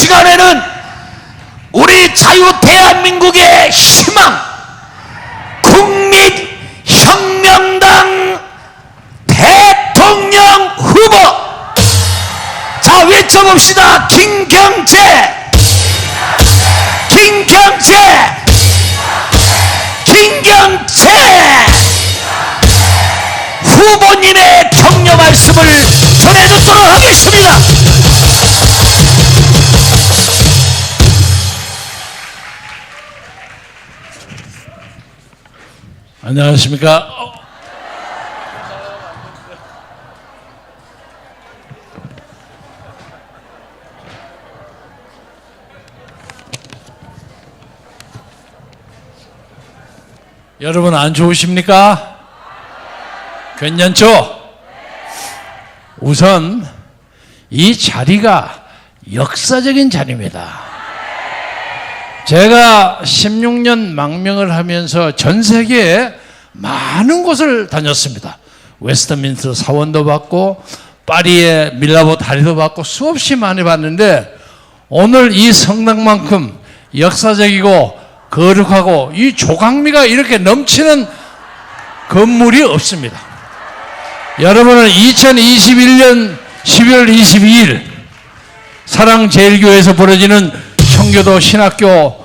시간에는 우리 자유 대한민국의 희망 국민혁명당 대통령 후보, 자 외쳐봅시다. 김경재, 김경재, 김경재 후보님의 격려 말씀을 전해듣도록 하겠습니다. 안녕하십니까. 여러분 안 좋으십니까? 괜찮죠? 우선 이 자리가 역사적인 자리입니다. 제가 16년 망명을 하면서 전 세계에 많은 곳을 다녔습니다. 웨스트민스터 사원도 받고 파리의 밀라보 다리도 받고 수없이 많이 봤는데 오늘 이 성당만큼 역사적이고 거룩하고 이 조각미가 이렇게 넘치는 건물이 없습니다. 여러분은 2021년 12월 22일 사랑제일교회에서 벌어지는 청교도 신학교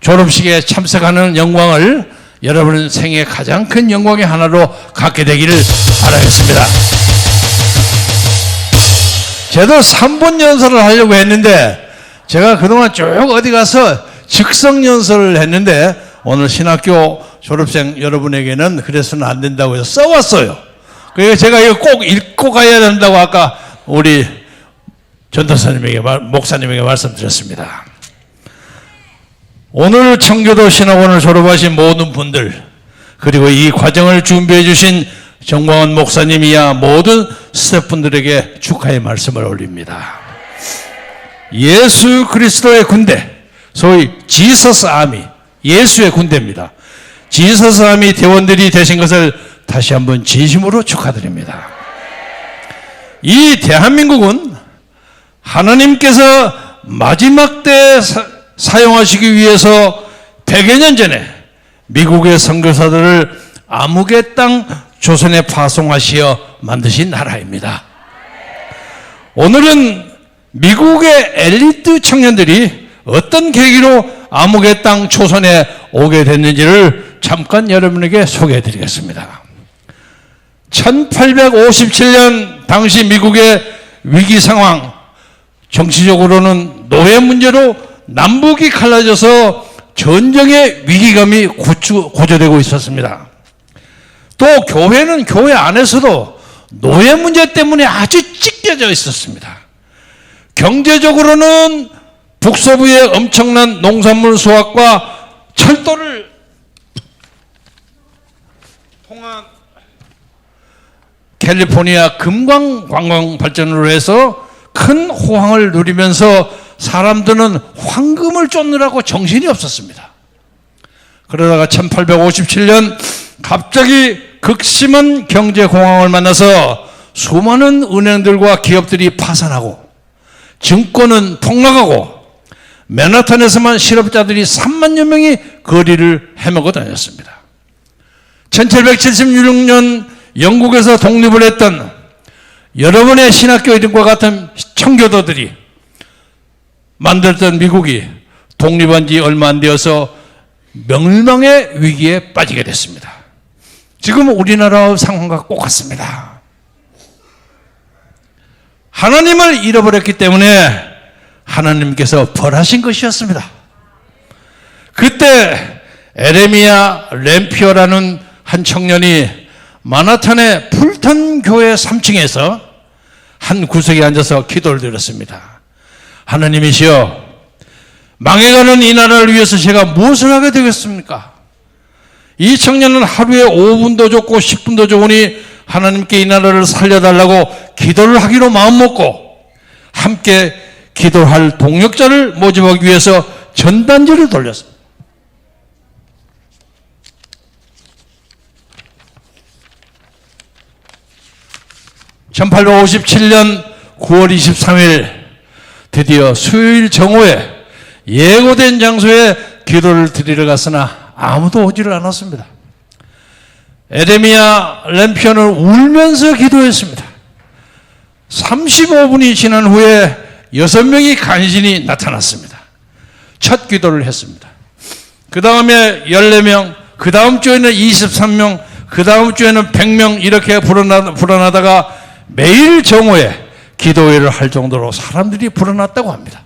졸업식에 참석하는 영광을 여러분 생애 가장 큰 영광의 하나로 갖게 되기를 바라겠습니다. 저도 3번 연설을 하려고 했는데 제가 그동안 쭉 어디 가서 즉석 연설을 했는데 오늘 신학교 졸업생 여러분에게는 그래서는 안 된다고 해서 써왔어요. 그래서 제가 이거 꼭 읽고 가야 된다고 아까 우리 전도사님에게 목사님에게 말씀드렸습니다. 오늘 청교도 신학원을 졸업하신 모든 분들, 그리고 이 과정을 준비해 주신 정광훈 목사님이야 모든 스태프분들에게 축하의 말씀을 올립니다. 예수 그리스도의 군대, 소위 지서스 아미, 예수의 군대입니다. 지서스 아미 대원들이 되신 것을 다시 한번 진심으로 축하드립니다. 이 대한민국은 하나님께서 마지막 때 사용하시기 위해서 100여 년 전에 미국의 선교사들을 암흑의 땅 조선에 파송하시어 만드신 나라입니다. 오늘은 미국의 엘리트 청년들이 어떤 계기로 암흑의 땅 조선에 오게 됐는지를 잠깐 여러분에게 소개해 드리겠습니다. 1857년 당시 미국의 위기 상황, 정치적으로는 노예 문제로 남북이 갈라져서 전쟁의 위기감이 고조되고 있었습니다. 또 교회는 교회 안에서도 노예 문제 때문에 아주 찢겨져 있었습니다. 경제적으로는 북서부의 엄청난 농산물 수확과 철도를 통한 캘리포니아 금광 관광 발전으로 해서 큰 호황을 누리면서 사람들은 황금을 쫓느라고 정신이 없었습니다. 그러다가 1857년 갑자기 극심한 경제공황을 만나서 수많은 은행들과 기업들이 파산하고 증권은 폭락하고 맨하탄에서만 실업자들이 3만여 명이 거리를 헤매고 다녔습니다. 1776년 영국에서 독립을 했던 여러분의 신학교 이름과 같은 청교도들이 만들었던 미국이 독립한 지 얼마 안 되어서 멸망의 위기에 빠지게 됐습니다. 지금 우리나라 상황과 똑같습니다. 하나님을 잃어버렸기 때문에 하나님께서 벌하신 것이었습니다. 그때 에레미야 램피어라는 한 청년이 만하탄의 풀턴 교회 3층에서 한 구석에 앉아서 기도를 드렸습니다. 하나님이시여, 망해가는 이 나라를 위해서 제가 무엇을 하게 되겠습니까? 이 청년은 하루에 5분도 좋고 10분도 좋으니 하나님께 이 나라를 살려달라고 기도를 하기로 마음먹고 함께 기도할 동역자를 모집하기 위해서 전단지를 돌렸습니다. 1857년 9월 23일 드디어 수요일 정오에 예고된 장소에 기도를 드리러 갔으나 아무도 오지를 않았습니다. 에레미야 램피언을 울면서 기도했습니다. 35분이 지난 후에 6명이 간신히 나타났습니다. 첫 기도를 했습니다. 그 다음에 14명, 그 다음 주에는 23명, 그 다음 주에는 100명 이렇게 불어나다가 매일 정오에 기도회를 할 정도로 사람들이 불어났다고 합니다.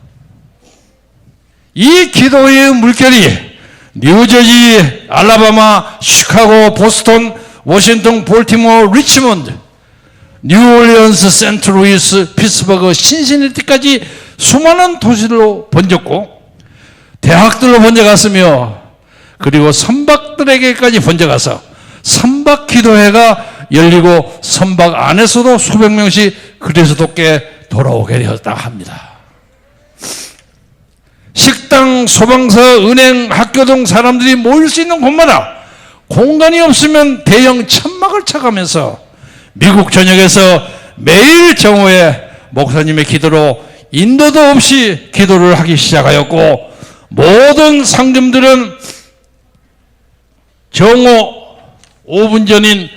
이 기도회의 물결이 뉴저지, 알라바마, 시카고, 보스턴, 워싱턴, 볼티모어, 리치몬드, 뉴올리언스, 세인트루이스, 피츠버그, 신시내티까지 수많은 도시로 번졌고 대학들로 번져갔으며 그리고 선박들에게까지 번져가서 선박 기도회가 열리고 선박 안에서도 수백 명씩 그리스도께 돌아오게 되었다 합니다. 식당, 소방서, 은행, 학교 등 사람들이 모일 수 있는 곳마다 공간이 없으면 대형 천막을 쳐가면서 미국 전역에서 매일 정오에 목사님의 기도로 인도도 없이 기도를 하기 시작하였고 모든 상점들은 정오 5분 전인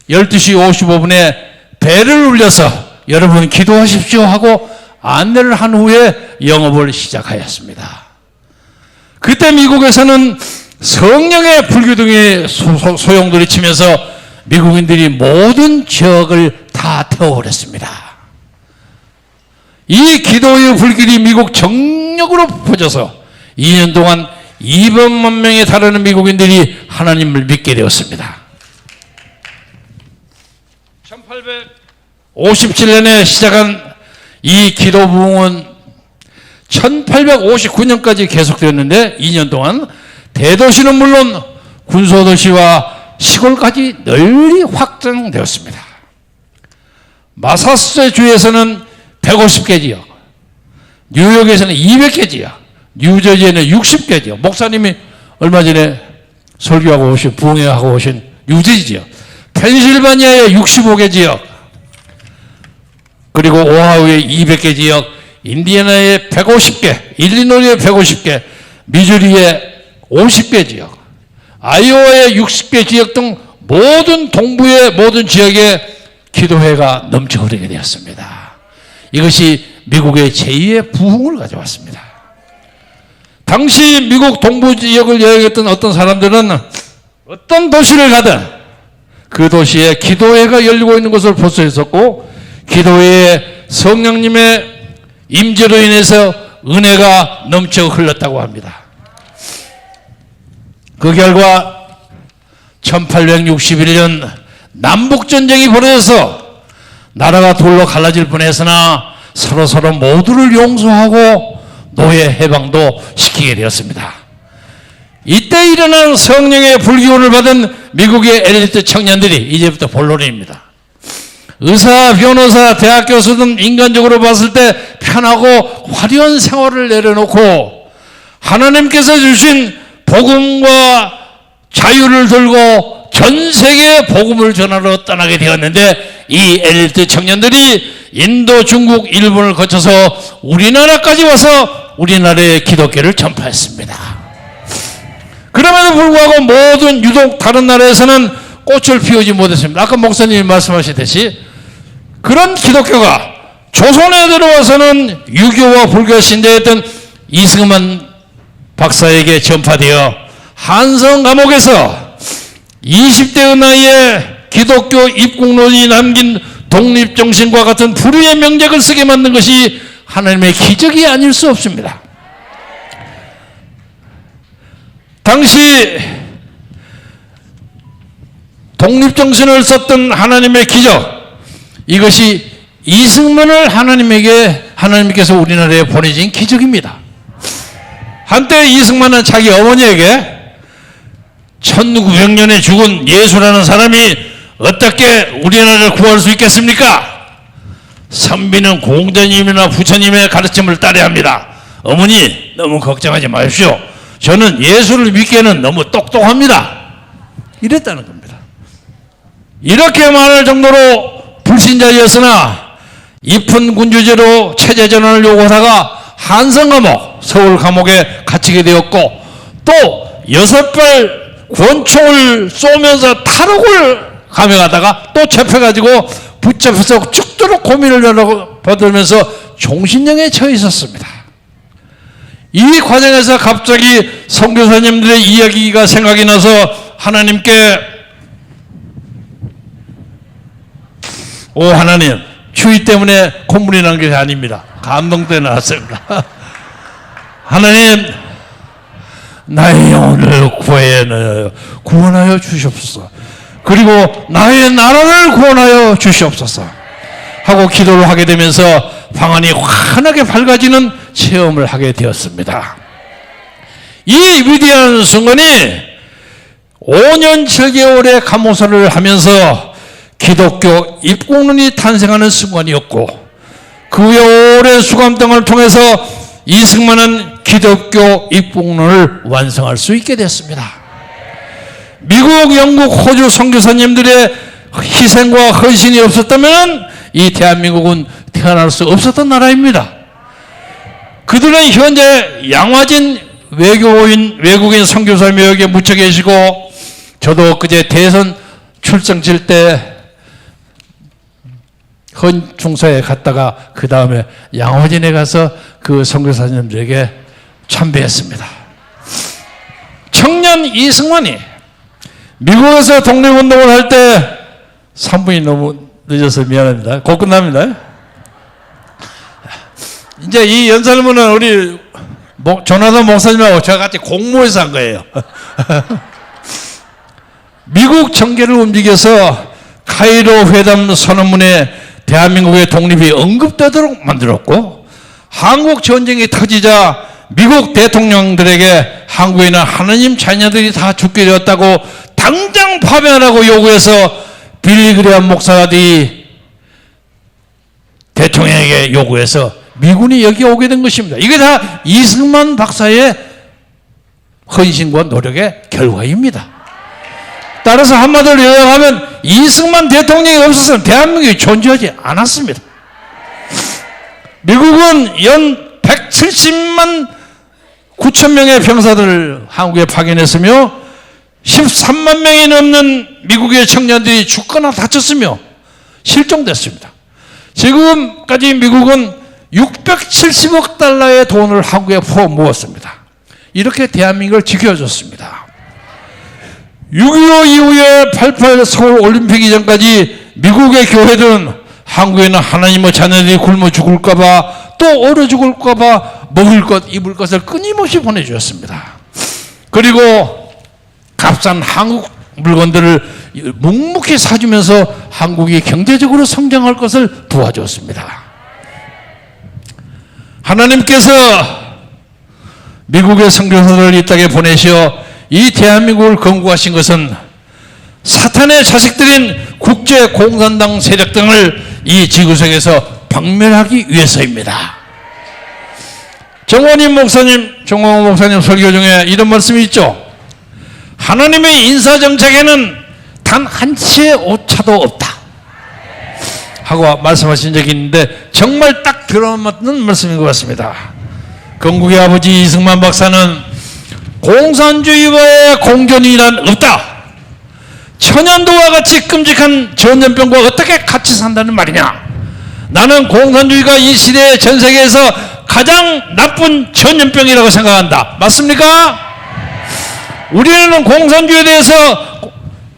12시 55분에 벨을 울려서 여러분 기도하십시오 하고 안내를 한 후에 영업을 시작하였습니다. 그때 미국에서는 성령의 불기둥이 소용돌이 치면서 미국인들이 모든 지역을 다 태워버렸습니다. 이 기도의 불길이 미국 전역으로 퍼져서 2년 동안 200만 명에 달하는 미국인들이 하나님을 믿게 되었습니다. 1857년에 시작한 이 기도 부흥은 1859년까지 계속되었는데 2년 동안 대도시는 물론 군소도시와 시골까지 널리 확장되었습니다. 마사추세츠 주에서는 150개 지역, 뉴욕에서는 200개 지역, 뉴저지에는 60개 지역, 목사님이 얼마 전에 설교하고 오신, 부흥회하고 오신 뉴저지 지역, 펜실바니아에 65개 지역, 그리고 오하우에 200개 지역, 인디애나에 150개, 일리노이에 150개, 미주리에 50개 지역, 아이오와의 60개 지역 등 모든 동부의 모든 지역에 기도회가 넘쳐 흐르게 되었습니다. 이것이 미국의 제2의 부흥을 가져왔습니다. 당시 미국 동부 지역을 여행했던 어떤 사람들은 어떤 도시를 가든 그 도시에 기도회가 열리고 있는 것을 볼 수 있었고 기도회에 성령님의 임재로 인해서 은혜가 넘쳐 흘렀다고 합니다. 그 결과 1861년 남북전쟁이 벌어져서 나라가 둘로 갈라질 뻔했으나 서로 모두를 용서하고 노예 해방도 시키게 되었습니다. 이때 일어난 성령의 불기운을 받은 미국의 엘리트 청년들이 이제부터 본론입니다. 의사, 변호사, 대학 교수 등 인간적으로 봤을 때 편하고 화려한 생활을 내려놓고 하나님께서 주신 복음과 자유를 들고 전 세계에 복음을 전하러 떠나게 되었는데 이 엘리트 청년들이 인도, 중국, 일본을 거쳐서 우리나라까지 와서 우리나라의 기독교를 전파했습니다. 그럼에도 불구하고 모든 유독 다른 나라에서는 꽃을 피우지 못했습니다. 아까 목사님이 말씀하셨듯이 그런 기독교가 조선에 들어와서는 유교와 불교 신자였던 이승만 박사에게 전파되어 한성 감옥에서 20대의 나이에 기독교 입국론이 남긴 독립정신과 같은 불의의 명작을 쓰게 만든 것이 하나님의 기적이 아닐 수 없습니다. 당시 독립정신을 썼던 하나님의 기적, 이것이 이승만을 하나님께서 우리나라에 보내신 기적입니다. 한때 이승만은 자기 어머니에게 1900년에 죽은 예수라는 사람이 어떻게 우리나라를 구할 수 있겠습니까? 선비는 공자님이나 부처님의 가르침을 따라야 합니다. 어머니 너무 걱정하지 마십시오. 저는 예수를 믿기에는 너무 똑똑합니다. 이랬다는 겁니다. 이렇게 말할 정도로 불신자였으나 입헌 군주제로 체제 전환을 요구하다가 한성 감옥, 서울 감옥에 갇히게 되었고, 또 6발 권총을 쏘면서 탈옥을 감행하다가 또 잡혀가지고 붙잡혀서 죽도록 고민을 받으면서 종신형에 처해 있었습니다. 이 과정에서 갑자기 선교사님들의 이야기가 생각이 나서 하나님께, 오 하나님, 추위 때문에 콧물이 난 게 아닙니다. 감동 때문에 나왔습니다. 하나님, 나의 영혼을 구원하여 주시옵소서. 그리고 나의 나라를 구원하여 주시옵소서 하고 기도를 하게 되면서 방안이 환하게 밝아지는 체험을 하게 되었습니다. 이 위대한 순간이 5년 7개월의 감호사를 하면서 기독교 입국론이 탄생하는 순간이었고, 그 후에 오랜 수감 등을 통해서 이승만은 기독교 입국론을 완성할 수 있게 됐습니다. 미국, 영국, 호주 선교사님들의 희생과 헌신이 없었다면 이 대한민국은 태어날 수 없었던 나라입니다. 그들은 현재 양화진 외국인 선교사님에게 묻혀 계시고, 저도 그제 대선 출정칠 때 헌중사에 갔다가 그 다음에 양화진에 가서 그 선교사님들에게 참배했습니다. 청년 이승만이 미국에서 독립운동을 할 때 3분이 너무 늦어서 미안합니다. 곧 끝납니다. 이제 이 연설문은 우리 조나단 목사님하고 저와 같이 공모해서 한 거예요. 미국 정계를 움직여서 카이로 회담 선언문에 대한민국의 독립이 언급되도록 만들었고, 한국 전쟁이 터지자 미국 대통령들에게 한국에 있는 하느님 자녀들이 다 죽게 되었다고 당장 파면하라고 요구해서 빌리그레암 목사들이 대통령에게 요구해서 미군이 여기 오게 된 것입니다. 이게 다 이승만 박사의 헌신과 노력의 결과입니다. 따라서 한마디로 요약하면 이승만 대통령이 없었으면 대한민국이 존재하지 않았습니다. 미국은 연 170만 9천 명의 병사들을 한국에 파견했으며 13만 명이 넘는 미국의 청년들이 죽거나 다쳤으며 실종됐습니다. 지금까지 미국은 670억 달러의 돈을 한국에 퍼 모았습니다. 이렇게 대한민국을 지켜줬습니다. 6.25 이후에 88 서울 올림픽 이전까지 미국의 교회들은 한국에 있는 하나님의 자녀들이 굶어 죽을까봐, 또 얼어 죽을까봐 먹을 것, 입을 것을 끊임없이 보내주었습니다. 그리고 값싼 한국 물건들을 묵묵히 사주면서 한국이 경제적으로 성장할 것을 도와줬습니다. 하나님께서 미국의 선교사들을 이 땅에 보내시어 이 대한민국을 건국하신 것은 사탄의 자식들인 국제공산당 세력 등을 이 지구상에서 박멸하기 위해서입니다. 정원임 목사님 설교 중에 이런 말씀이 있죠. 하나님의 인사정책에는 단 한 치의 오차도 없다 하고 말씀하신 적이 있는데, 정말 딱 들어맞는 말씀인 것 같습니다. 건국의 아버지 이승만 박사는 공산주의와의 공존이란 없다, 천연두와 같이 끔찍한 전염병과 어떻게 같이 산다는 말이냐, 나는 공산주의가 이 시대의 전 세계에서 가장 나쁜 전염병이라고 생각한다. 맞습니까? 우리는 공산주의에 대해서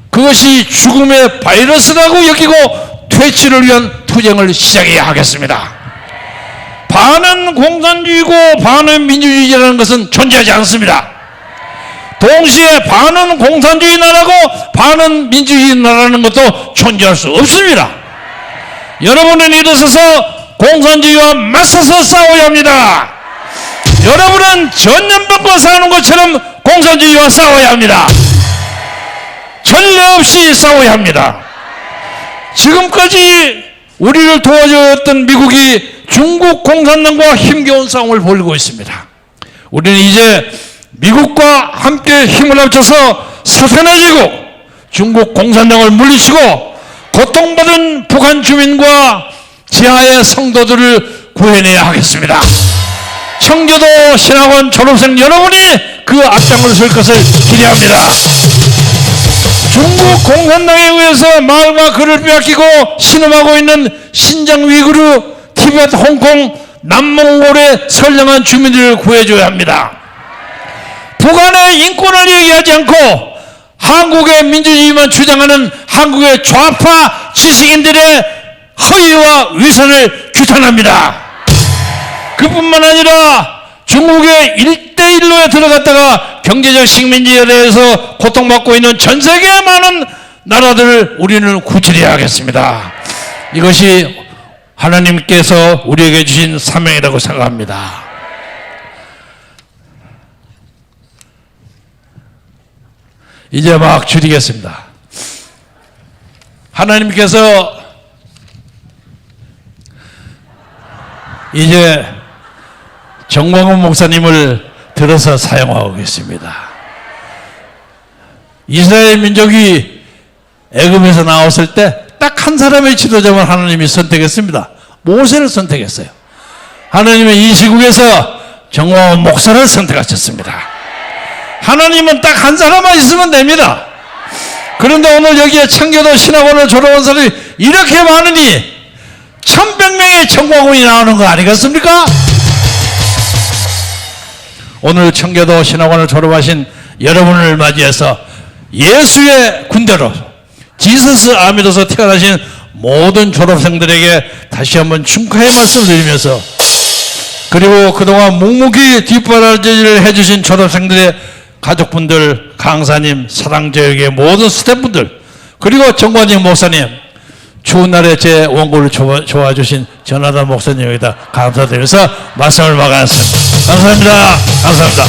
그것이 죽음의 바이러스라고 여기고 퇴치를 위한 투쟁을 시작해야 하겠습니다. 반은 공산주의고 반은 민주주의라는 것은 존재하지 않습니다. 동시에 반은 공산주의 나라고 반은 민주주의 나라는 것도 존재할 수 없습니다. 여러분은 일어서서 공산주의와 맞서서 싸워야 합니다. 여러분은 전염병과 싸우는 것처럼 공산주의와 싸워야 합니다. 전례 없이 싸워야 합니다. 지금까지 우리를 도와줬던 미국이 중국 공산당과 힘겨운 싸움을 벌이고 있습니다. 우리는 이제 미국과 함께 힘을 합쳐서 서편해지고 중국 공산당을 물리치고 고통받은 북한 주민과 지하의 성도들을 구해내야 하겠습니다. 청교도 신학원 졸업생 여러분이 그 앞장을 설 것을 기대합니다. 중국 공산당에 의해서 마을과 글을 빼앗기고 신음하고 있는 신장 위구르, 티베트, 홍콩, 남몽골의 선량한 주민들을 구해줘야 합니다. 북한의 인권을 얘기하지 않고 한국의 민주주의만 주장하는 한국의 좌파 지식인들의 허위와 위선을 규탄합니다. 그뿐만 아니라 중국의 1대1로에 들어갔다가 경제적 식민지에 대해서 고통받고 있는 전 세계의 많은 나라들을 우리는 구출해야 하겠습니다. 이것이 하나님께서 우리에게 주신 사명이라고 생각합니다. 이제 막 줄이겠습니다. 하나님께서 이제 정광훈 목사님을 들어서 사용하고 계십니다. 이스라엘 민족이 애굽에서 나왔을 때 딱 한 사람의 지도자만 하나님이 선택했습니다. 모세를 선택했어요. 하나님은 이 시국에서 정광훈 목사를 선택하셨습니다. 하나님은 딱 한 사람만 있으면 됩니다. 그런데 오늘 여기에 청교도 신학원을 졸업한 사람이 이렇게 많으니 1100명의 정광훈이 나오는 거 아니겠습니까? 오늘 청교도 신학원을 졸업하신 여러분을 맞이해서 예수의 군대로 지서스 아미로서 태어나신 모든 졸업생들에게 다시 한번 축하의 말씀을 드리면서, 그리고 그동안 묵묵히 뒷바라지를 해주신 졸업생들의 가족분들, 강사님, 사랑제역의 모든 스태프분들, 그리고 정관진 목사님, 추운 날에 제 원고를 좋아주신 전하단 목사님에게다 감사드리면서 말씀을 마감했습니다. 감사합니다. 감사합니다.